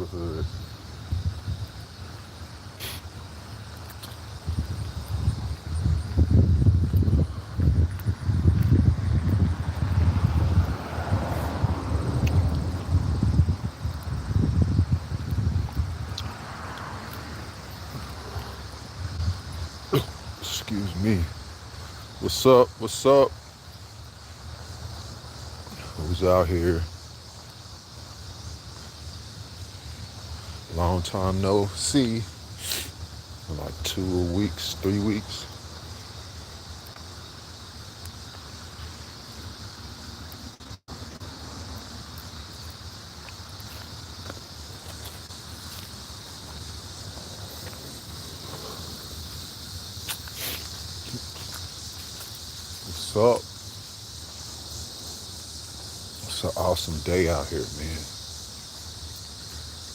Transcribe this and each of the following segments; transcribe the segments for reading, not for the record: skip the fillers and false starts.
neighborhood. Excuse me. What's up? What's up? Who's out here? Long time no see. Like 2 weeks, 3 weeks. What's up? It's an awesome day out here, man.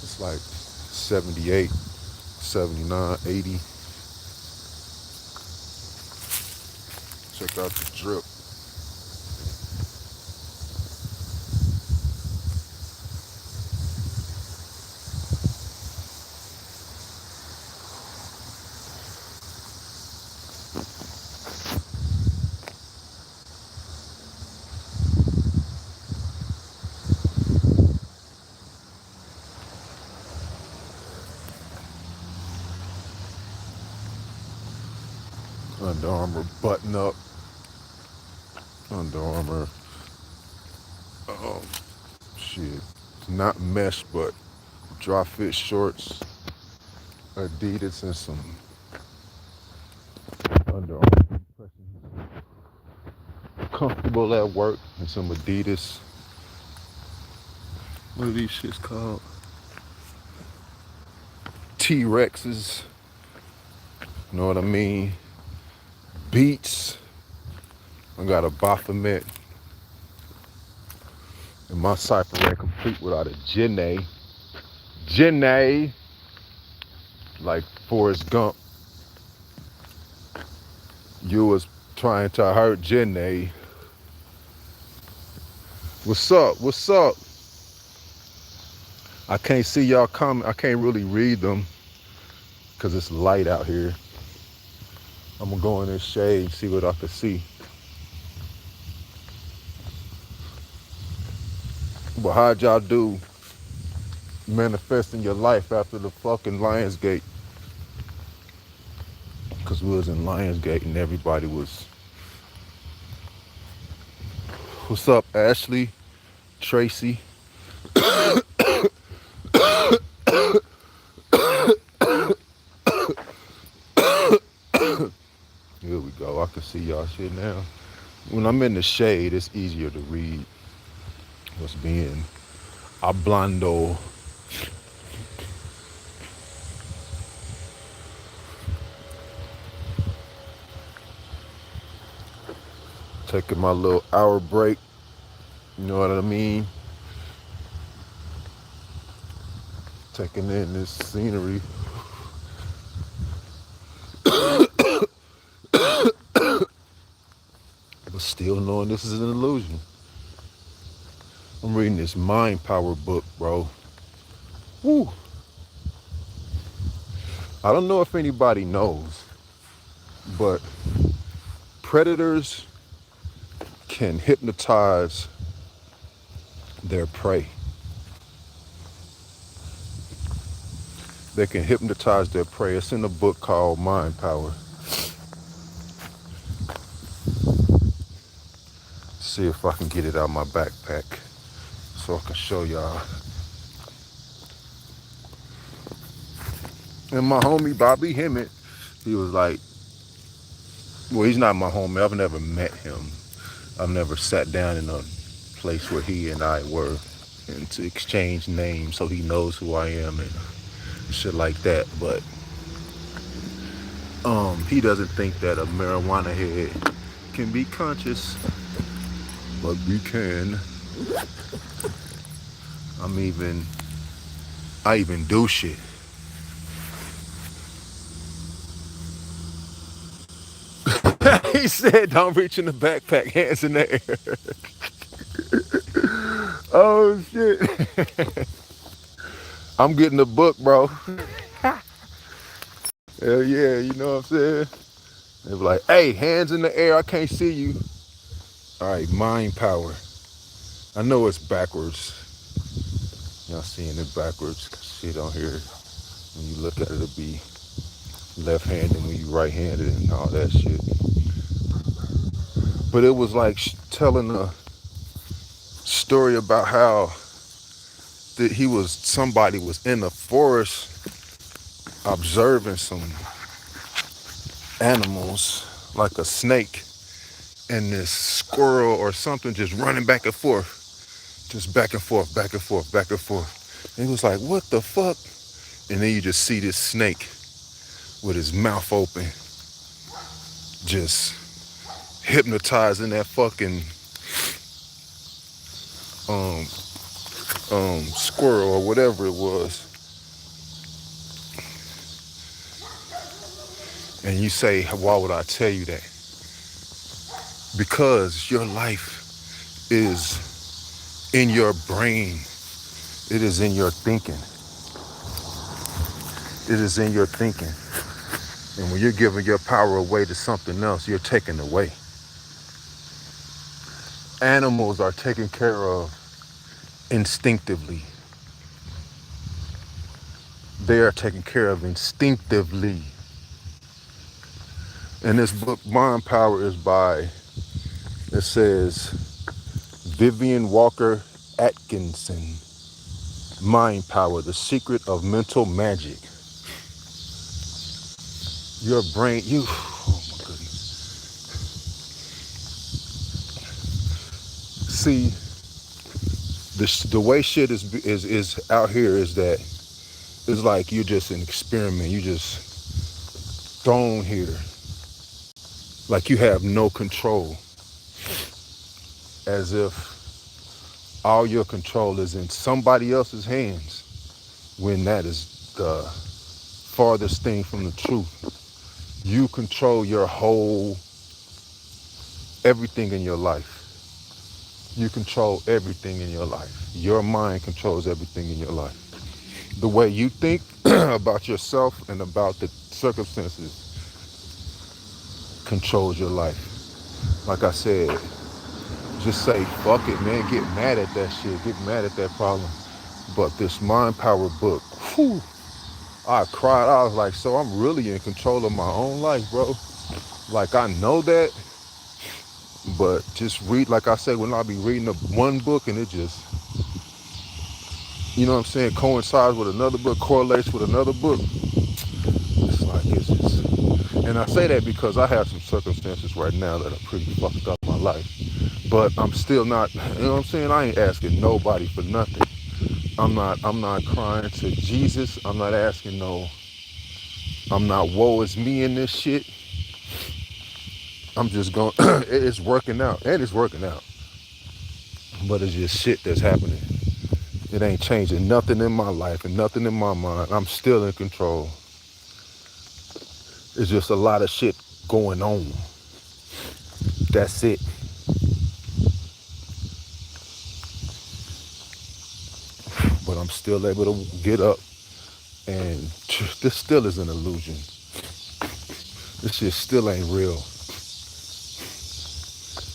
It's like 78, 79, 80. Check out the drip. Under Armour button up. Under Armour. Um, shit. Not mesh, but dry fit shorts. Adidas and some Under Armour. Comfortable at work and some Adidas. What are these shits called? T-Rexes. You know what I mean? Beats. I got a Baphomet. And my cipher ain't complete without a Janae. Janae. Like Forrest Gump. You was trying to hurt Janae. What's up? What's up? I can't see y'all comment. I can't really read them because it's light out here. I'm gonna go in this shade and see what I can see. But how'd y'all do manifesting your life after the fucking Lionsgate? Because we was in Lionsgate and everybody was... What's up, Ashley? Tracy? Here we go. I can see y'all shit now. When I'm in the shade, it's easier to read what's being hablando. Taking my little hour break. You know what I mean? Taking in this scenery. But still knowing this is an illusion. I'm reading this Mind Power book, bro. Woo. I don't know if anybody knows, but predators can hypnotize their prey. They can hypnotize their prey. It's in a book called Mind Power. See if I can get it out of my backpack so I can show y'all. And my homie Bobby Hemmett, he was like, well, he's not my homie. I've never met him. I've never sat down in a place where he and I were and to exchange names so he knows who I am and shit like that. But he doesn't think that a marijuana head can be conscious, but we can. I even do shit. He said, don't reach in the backpack, hands in the air. Oh, shit. I'm getting the book, bro. Hell yeah, you know what I'm saying? They be like, hey, hands in the air, I can't see you. All right, mind power. I know it's backwards. Y'all seeing it backwards. Shit on here. When you look at it, it'll be left-handed when you right-handed and all that shit. But it was like telling a story about how that somebody was in the forest observing some animals like a snake and this squirrel or something just running back and forth, just back and forth, back and forth, back and forth. And he was like, what the fuck? And then you just see this snake with his mouth open, just hypnotizing that fucking um squirrel or whatever it was. And you say, why would I tell you that? Because your life is in your brain. It is in your thinking. It is in your thinking. And when you're giving your power away to something else, you're taking away. Animals are taken care of instinctively. They are taken care of instinctively. And this book, Mind Power, is by, it says, Vivian Walker Atkinson. Mind Power, The Secret of Mental Magic. Your brain, oh my goodness. See, the way shit is out here is that it's like you're just an experiment. You just thrown here. Like you have no control. As if all your control is in somebody else's hands, when that is the farthest thing from the truth. You control your whole, everything in your life. You control everything in your life. Your mind controls everything in your life. The way you think about yourself and about the circumstances controls your life. Like I said, just say, fuck it, man. Get mad at that shit. Get mad at that problem. But this Mind Power book, whew, I cried. I was like, so I'm really in control of my own life, bro. Like, I know that, but just read, like I said, when I be reading one book and it just, you know what I'm saying, coincides with another book, correlates with another book, it's like, it's just, and I say that because I have some circumstances right now that are pretty fucked up in my life. But I'm still not, you know what I'm saying? I ain't asking nobody for nothing. I'm not crying to Jesus. I'm not asking I'm not woe is me in this shit. I'm just going, it's working out, and it's working out. But it's just shit that's happening. It ain't changing nothing in my life and nothing in my mind. I'm still in control. It's just a lot of shit going on. That's it. But I'm still able to get up, and this still is an illusion. This shit still ain't real.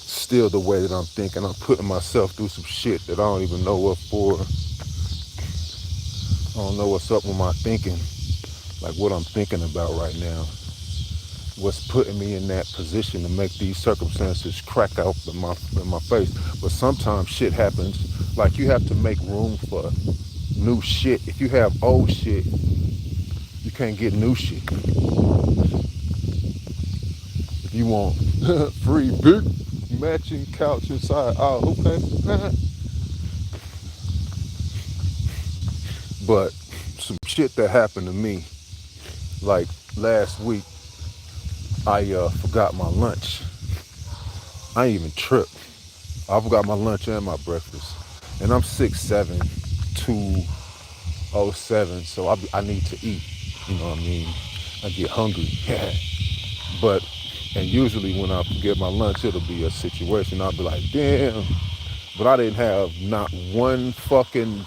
Still the way that I'm thinking. I'm putting myself through some shit that I don't even know what for. I don't know what's up with my thinking. Like what I'm thinking about right now. What's putting me in that position to make these circumstances crack out in my face. But sometimes shit happens. Like you have to make room for new shit. If you have old shit, you can't get new shit. If you want free big matching couch inside, oh, okay. But some shit that happened to me, like last week, I forgot my lunch. I ain't even tripped. I forgot my lunch and my breakfast. And I'm 6'7", 207, so I need to eat. You know what I mean? I get hungry. But, and usually when I forget my lunch, it'll be a situation. I'll be like, damn. But I didn't have not one fucking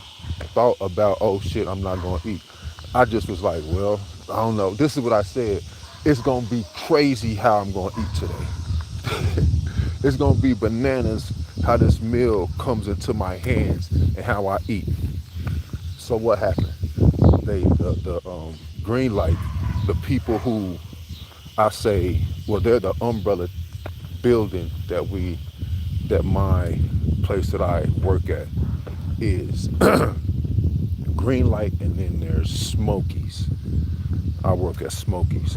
thought about, oh shit, I'm not gonna eat. I just was like, well, I don't know. This is what I said. It's gonna be crazy how I'm gonna eat today. It's gonna be bananas how this meal comes into my hands and how I eat. So what happened? The green light, the people who I say, well, they're the umbrella building that my place that I work at is. Green light, and then there's Smokies. I work at Smokies,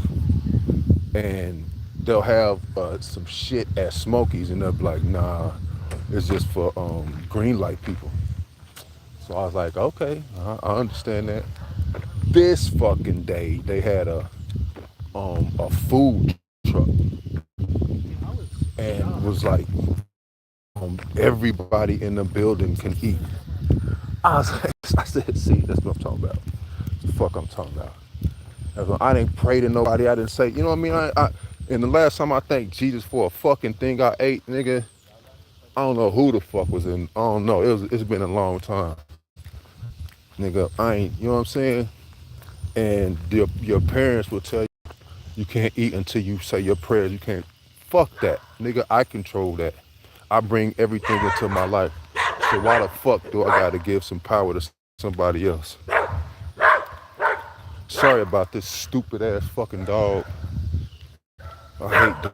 and they'll have some shit at Smokies, and they'll be like, nah, it's just for green light people. So I was like, okay, I understand that. This fucking day, they had a food truck, and was like, everybody in the building can eat. I was like, I said, see, that's what I'm talking about. The fuck I'm talking about. I didn't pray to nobody. I didn't say, you know what I mean? And the last time I thanked Jesus for a fucking thing I ate, nigga, I don't know who the fuck was in. I don't know. It's been a long time, nigga. I ain't. You know what I'm saying? And your parents will tell you you can't eat until you say your prayers. You can't. Fuck that, nigga. I control that. I bring everything into my life. So why the fuck do I gotta give some power to somebody else? Sorry about this stupid ass fucking dog. I hate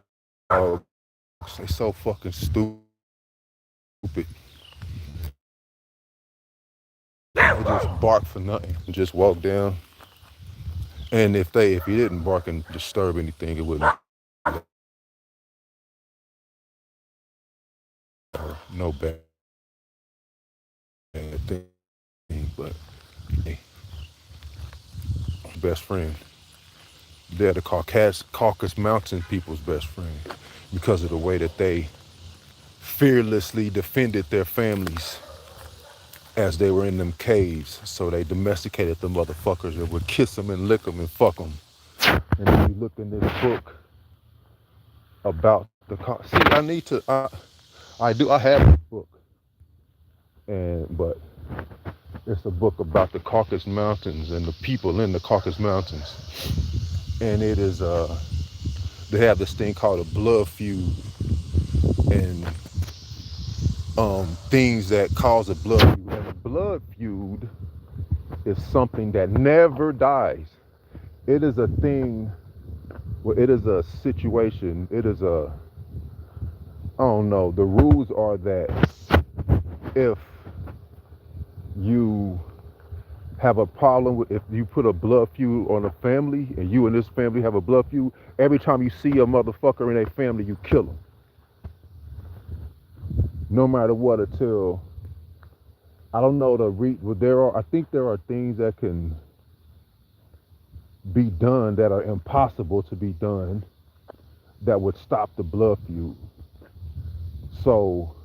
dogs. They so fucking stupid. They just bark for nothing and just walk down. And if you didn't bark and disturb anything, it wouldn't no bad thing. But hey, best friend. They're the Caucasus Mountain people's best friend because of the way that they fearlessly defended their families as they were in them caves. So they domesticated the motherfuckers and would kiss them and lick them and fuck them. And if you look in this book about see, I need to, I have this book, but it's a book about the Caucasus Mountains and the people in the Caucasus Mountains. And it is, they have this thing called a blood feud, and things that cause a blood feud. And a blood feud is something that never dies. It is a thing, well, it is a situation, it is I don't know, the rules are that if you have a problem with, if you put a blood feud on a family and you and this family have a blood feud, every time you see a motherfucker in a family, you kill them. No matter what, until, I don't know I think there are things that can be done that are impossible to be done that would stop the blood feud. So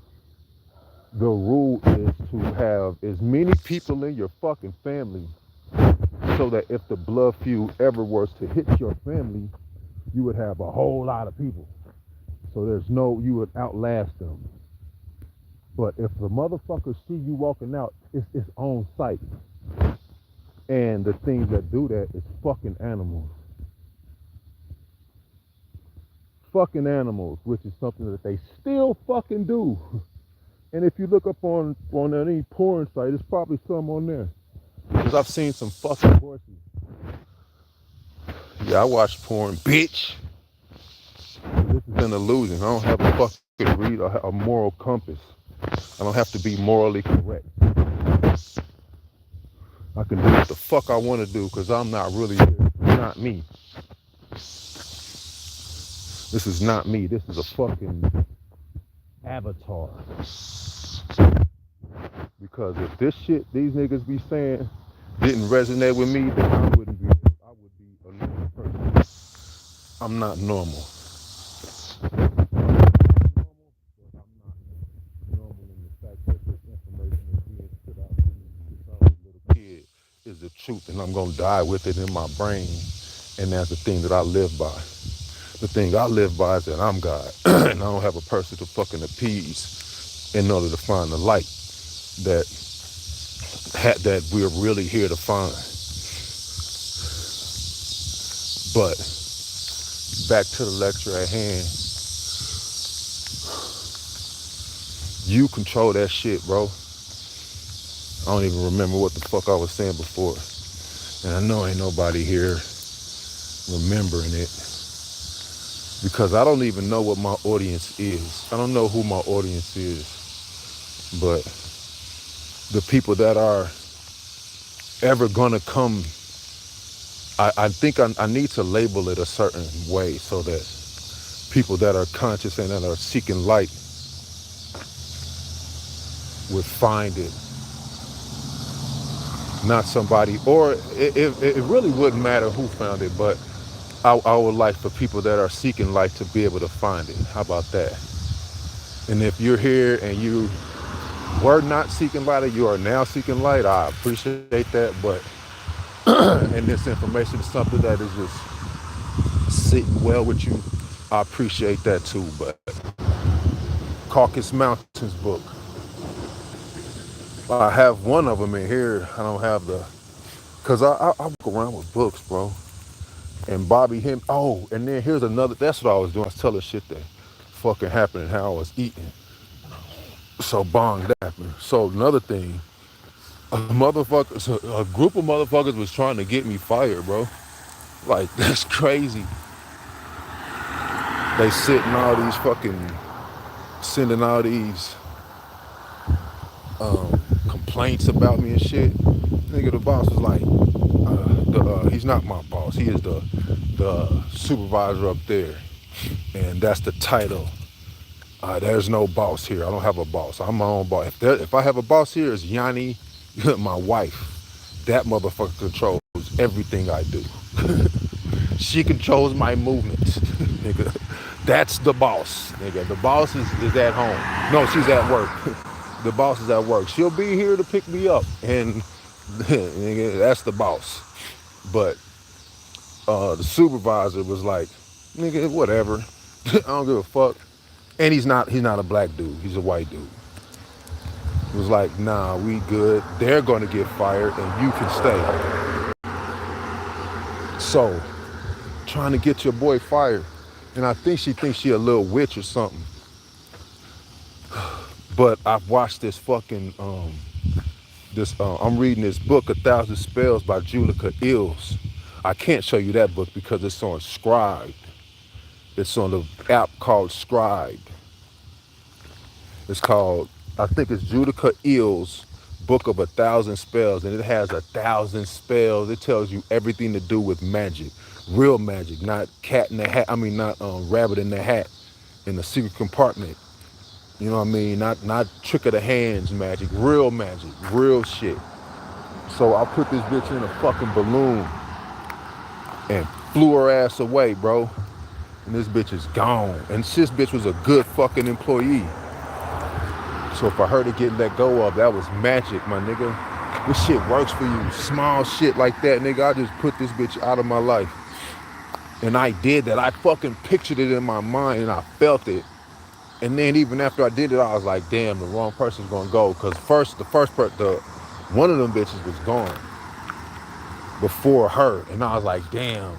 the rule is to have as many people in your fucking family so that if the blood feud ever was to hit your family, you would have a whole lot of people. So you would outlast them. But if the motherfuckers see you walking out, it's on sight. And the things that do that is fucking animals. Fucking animals, which is something that they still fucking do. And if you look up on any porn site, there's probably some on there. Because I've seen some fucking horses. Yeah, I watch porn, bitch. This is an illusion. I don't have a fucking read a moral compass. I don't have to be morally correct. I can do what the fuck I want to do because I'm not really here. It's not me. This is not me. This is a fucking avatar. Because if this shit these niggas be saying didn't resonate with me, then I would be a normal person. I'm not normal. Is the truth, and I'm gonna die with it in my brain, and that's the thing that I live by. The thing I live by is that I'm God, and I don't have a person to fucking appease in order to find the light that that we're really here to find. But back to the lecture at hand, you control that shit, bro. I don't even remember what the fuck I was saying before. And I know ain't nobody here remembering it because I don't even know what my audience is. I don't know who my audience is, but the people that are ever gonna come, I think I need to label it a certain way so that people that are conscious and that are seeking light would find it. Not somebody, or it really wouldn't matter who found it, but I would like for people that are seeking light to be able to find it. How about that? And if you're here and you were not seeking light or you are now seeking light, I appreciate that. But and this information is something that is just sitting well with you, I appreciate that too. But Caucasus Mountains book, I have one of them in here. I don't have the, cause I walk around with books, bro. And Bobby him. Oh, and then here's another. That's what I was doing. I was telling shit that fucking happened and how I was eating. So bong that happened. So another thing, a group of motherfuckers was trying to get me fired, bro. Like that's crazy. They sitting all these fucking sending all these complaints about me and shit. Nigga, the boss was like, he's not my boss. He is the supervisor up there, and that's the title. There's no boss here. I don't have a boss. I'm my own boss. If I have a boss here, it's Yanni, my wife. That motherfucker controls everything I do. She controls my movements, nigga. That's the boss, nigga. The boss is at home. No, she's at work. The boss is at work. She'll be here to pick me up, and nigga, that's the boss. But the supervisor was like, nigga, whatever. I don't give a fuck. And he's not a black dude. He's a white dude. He was like, nah, we good. They're gonna get fired and you can stay. So, trying to get your boy fired. And I think she thinks she a little witch or something. But I've watched this fucking, I'm reading this book, 1,000 Spells by Julica Ills. I can't show you that book because it's on Scribe. It's on the app called Scribe. It's called, I think it's Judica Ills' Book of 1,000 Spells, and it has 1,000 spells. It tells you everything to do with magic, real magic, not cat in the hat. I mean, not rabbit in the hat in the secret compartment. You know what I mean? Not trick of the hands magic, real shit. So I put this bitch in a fucking balloon and flew her ass away, bro. And this bitch is gone. And this bitch was a good fucking employee. So for her to get let go of, that was magic, my nigga. This shit works for you. Small shit like that, nigga. I just put this bitch out of my life. And I did that. I fucking pictured it in my mind and I felt it. And then even after I did it, I was like, damn, the wrong person's gonna go. Cause one of them bitches was gone before her. And I was like, damn,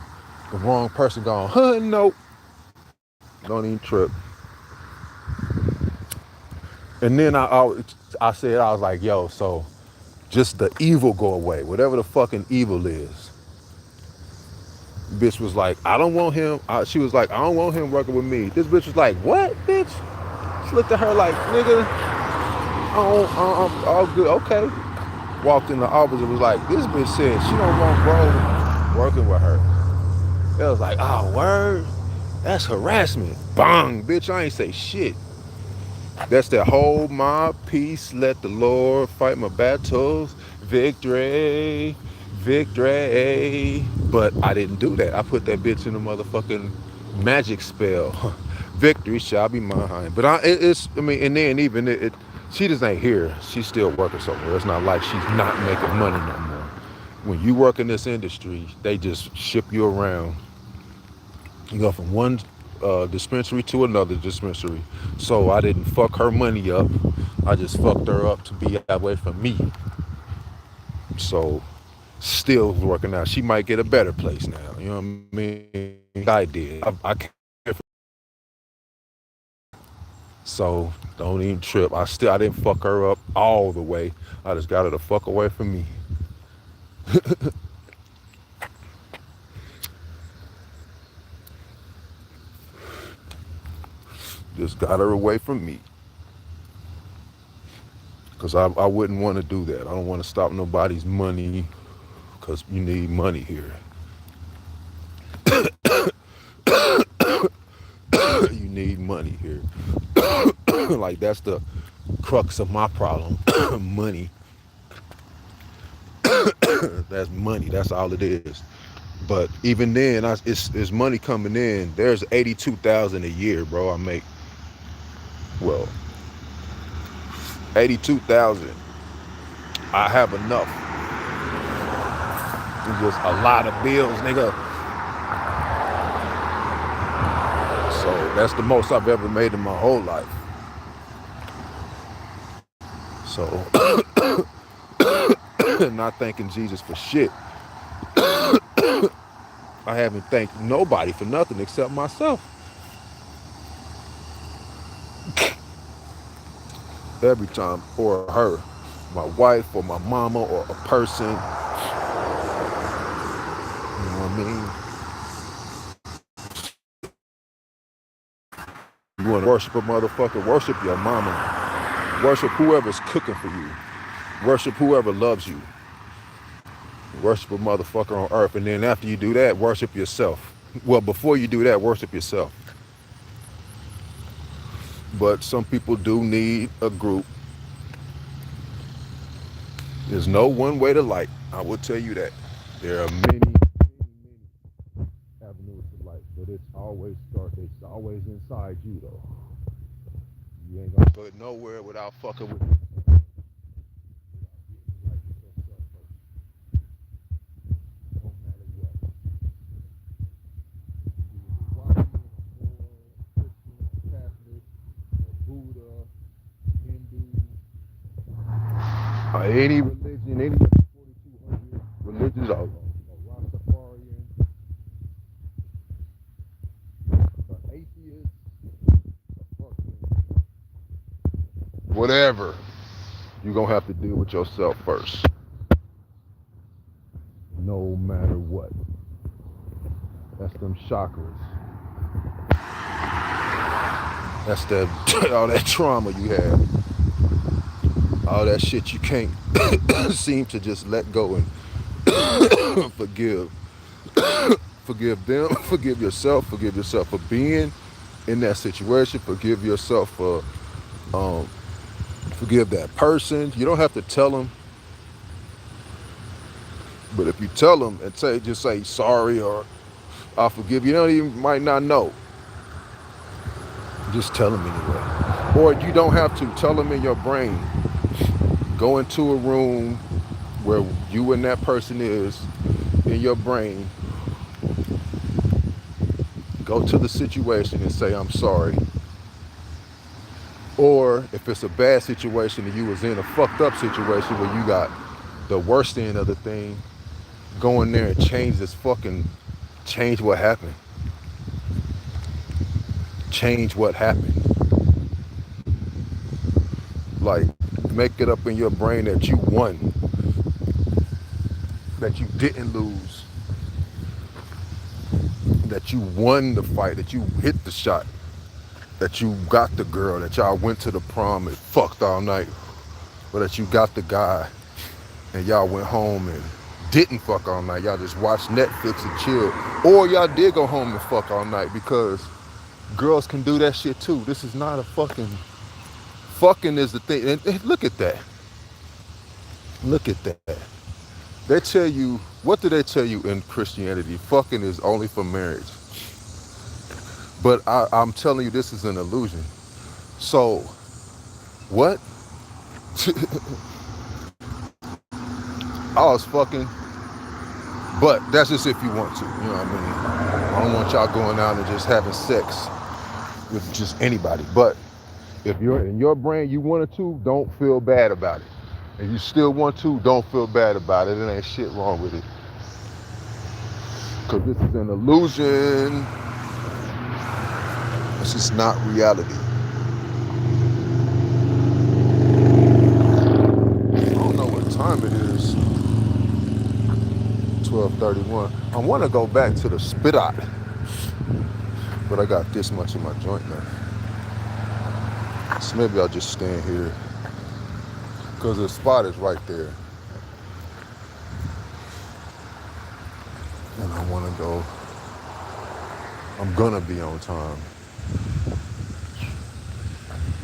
the wrong person gone. Huh, nope. Don't even trip. And then I said, I was like, yo, so just the evil go away, whatever the fucking evil is. Bitch was like, I don't want him. She was like, I don't want him working with me. This bitch was like, what, bitch? She looked at her like, nigga, I'm all good, okay. Walked in the office and was like, this bitch said she don't want bro working with her. It was like, oh, word? That's harassment. Bang, bitch, I ain't say shit. That's that hold my peace, let the Lord fight my battles. Victory, victory. But I didn't do that. I put that bitch in a motherfucking magic spell. Victory shall be mine. But and then even she just ain't here. She's still working somewhere. It's not like she's not making money no more. When you work in this industry, they just ship you around. You go from one dispensary to another dispensary. So I didn't fuck her money up. I just fucked her up to be away from me. So still working out. She might get a better place now. You know what I mean? I did. I can't. So don't even trip. I didn't fuck her up all the way. I just got her to fuck away from me. Just got her away from me. Because I wouldn't want to do that. I don't want to stop nobody's money because you need money here. You need money here. Like that's the crux of my problem. Money. That's money. That's all it is. But even then, it's money coming in. There's 82,000 a year, bro. I make 82,000. I have enough. It's just a lot of bills, nigga. So that's the most I've ever made in my whole life. So not thanking Jesus for shit. I haven't thanked nobody for nothing except myself. Every time, or her, my wife, or my mama, or a person. You know what I mean? You want to worship a motherfucker? Worship your mama. Worship whoever's cooking for you. Worship whoever loves you. Worship a motherfucker on earth, and then after you do that, worship yourself. Well, before you do that, worship yourself. But some people do need a group. There's no one way to light. I will tell you that. There are many avenues to light, but it's always inside you though. You ain't gonna go nowhere without fucking with it. No matter what. Catholic, Buddha, Hindu, any religion, any of the 4,200 religions, a Rastafarian, an atheist, a fucking whatever, you're gonna have to deal with yourself first. No matter what. That's them chakras. That's all that trauma you have. All that shit you can't seem to just let go and forgive. Forgive them, forgive yourself for being in that situation, forgive yourself for, forgive that person. You don't have to tell them, but if you tell them and just say sorry or I forgive you, might not know. Just tell them anyway. Or you don't have to tell them in your brain. Go into a room where you and that person is in your brain. Go to the situation and say, I'm sorry. Or if it's a bad situation and you was in a fucked up situation where you got the worst end of the thing, go in there and change what happened. Change what happened. Like, make it up in your brain that you won. That you didn't lose. That you won the fight, that you hit the shot. That you got the girl, that y'all went to the prom and fucked all night. Or that you got the guy and y'all went home and didn't fuck all night. Y'all just watched Netflix and chilled. Or y'all did go home and fuck all night, because girls can do that shit too. This is not a fucking is the thing. And look at that. Look at that. They tell you, what do they tell you in Christianity? Fucking is only for marriage. But I'm telling you, this is an illusion. So, what? I was fucking, but that's just if you want to, you know what I mean? I don't want y'all going out and just having sex with just anybody. But if you're in your brain, you wanted to, don't feel bad about it. and you still want to, don't feel bad about it. It ain't shit wrong with it. Because this is an illusion. This is not reality. I don't know what time it is. 12:31. I want to go back to the spit out, but I got this much in my joint now. So maybe I'll just stand here because the spot is right there. And I want to go. I'm going to be on time.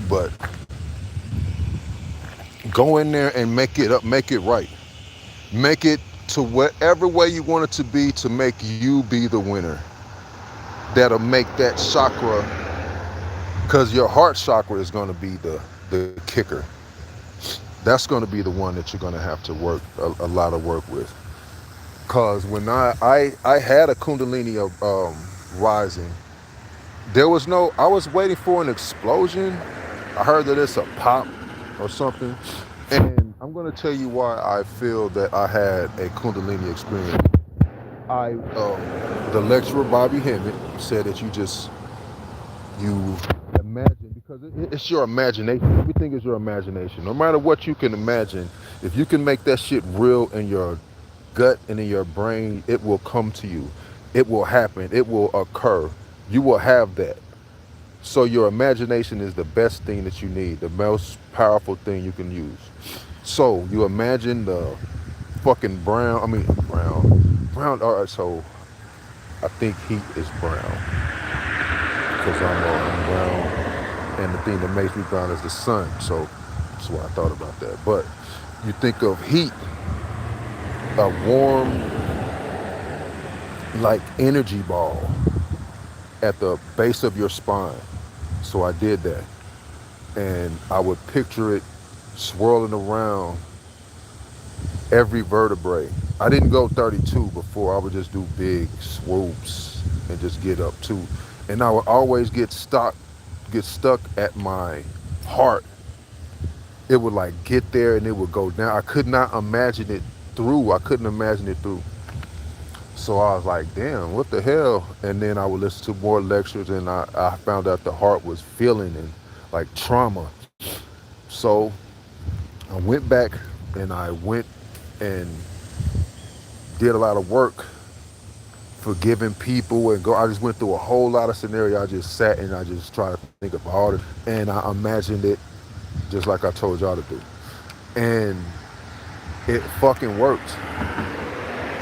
But go in there and make it up, make it right. Make it to whatever way you want it to be to make you be the winner. That'll make that chakra, because your heart chakra is going to be the kicker. That's going to be the one that you're going to have to work a lot of work with. Because when I had a Kundalini rising, there was no, I was waiting for an explosion. I heard that it's a pop or something. And I'm going to tell you why I feel that I had a Kundalini experience. The lecturer, Bobby Hemmett, said that you imagine, because it's your imagination. Everything is your imagination. No matter what you can imagine, if you can make that shit real in your gut and in your brain, it will come to you. It will happen. It will occur. You will have that. So your imagination is the best thing that you need, the most powerful thing you can use. So you imagine the fucking brown. All right, so I think heat is brown because I'm brown, and the thing that makes me brown is the sun. So that's why I thought about that. But you think of heat, a warm, like energy ball at the base of your spine. So I did that, and I would picture it swirling around every vertebrae. I didn't go 32 before. I would just do big swoops and just get up too. And I would always get stuck at my heart. It would like get there and it would go down. I could not imagine it through. I couldn't imagine it through. So I was like, damn, what the hell? And then I would listen to more lectures, and I found out the heart was feeling and like trauma. So I went back and I went and did a lot of work forgiving people and I just went through a whole lot of scenarios. I just sat and I just tried to think of all it, and I imagined it just like I told y'all to do. And it fucking worked.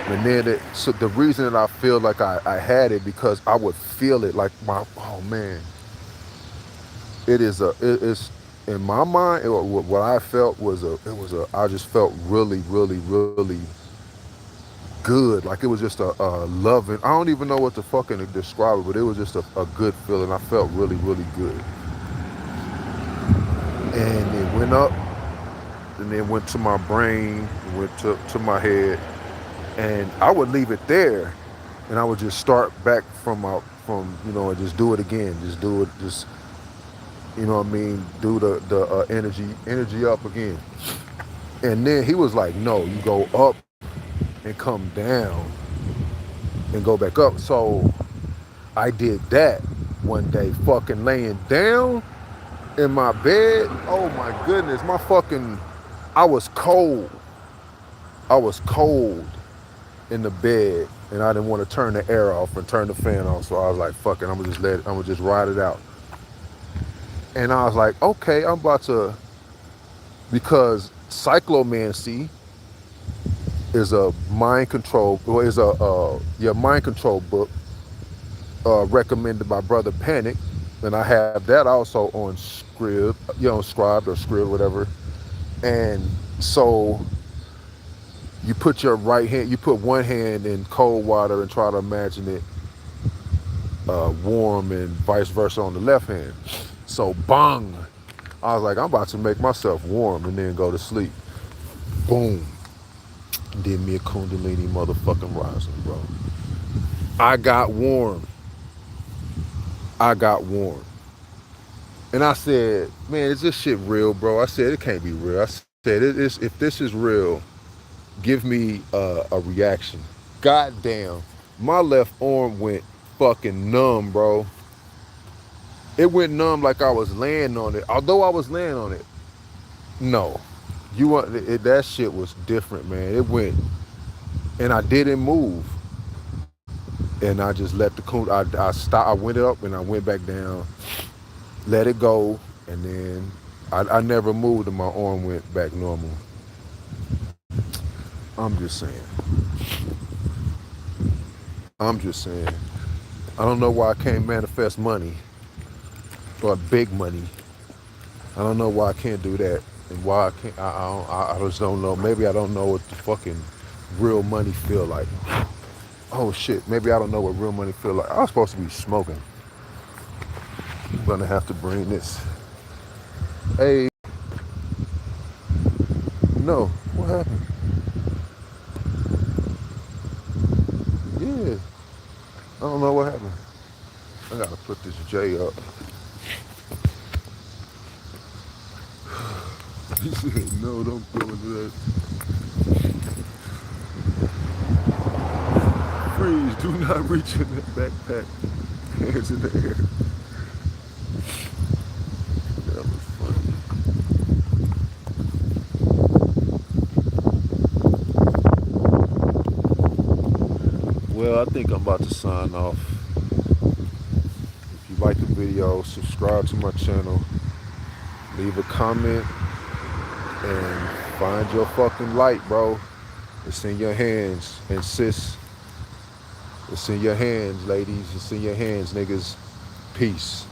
And then so the reason that I feel like I had it, because I would feel it like oh man, it's in my mind, what I felt was I just felt really, really, really good. Like it was just a loving, I don't even know what to fucking describe it, but it was just a good feeling. I felt really, really good. And it went up, and then went to my brain, went to my head, and I would leave it there, and I would just start back from and just do it again, just do it, just what I mean, do the energy up again. And then he was like, no, you go up and come down and go back up. So I did that one day, fucking laying down in my bed. Oh my goodness, I was cold. I was cold in the bed, and I didn't want to turn the air off and turn the fan off. So I was like, fuck it, I'm gonna just ride it out. And I was like, okay, I'm about to, because cyclomancy is a mind control, or is mind control book recommended by Brother Panic, and I have that also on Scribd, Scribd or Scribd, whatever. And so you put one hand in cold water and try to imagine it warm, and vice versa on the left hand. So bang, I was like, I'm about to make myself warm and then go to sleep. Boom. Did me a Kundalini motherfucking rising, bro. I got warm. And I said, man, is this shit real, bro? I said, it can't be real. I said, if this is real, give me a reaction. God damn, my left arm went fucking numb, bro. It went numb like I was laying on it. Although I was laying on it, no. You want it, that shit was different, man. It went, and I didn't move, and I just let the coon. I stopped. I went up and I went back down, let it go, and then I never moved, and my arm went back normal. I'm just saying. I'm just saying. I don't know why I can't manifest money or big money. I don't know why I can't do that, and why I can't. I just don't know. Maybe I don't know what the fucking real money feel like. Oh shit. Maybe I don't know what real money feel like. I was supposed to be smoking. I'm gonna have to bring this. Hey, no. What happened? Yeah. I don't know what happened. I gotta put this J up. He said, no, don't go into that. Freeze, do not reach in that backpack. Hands in the air. That was funny. Well, I think I'm about to sign off. If you like the video, subscribe to my channel. Leave a comment and find your fucking light, bro. It's in your hands. And sis, it's in your hands, ladies. It's in your hands, niggas. Peace.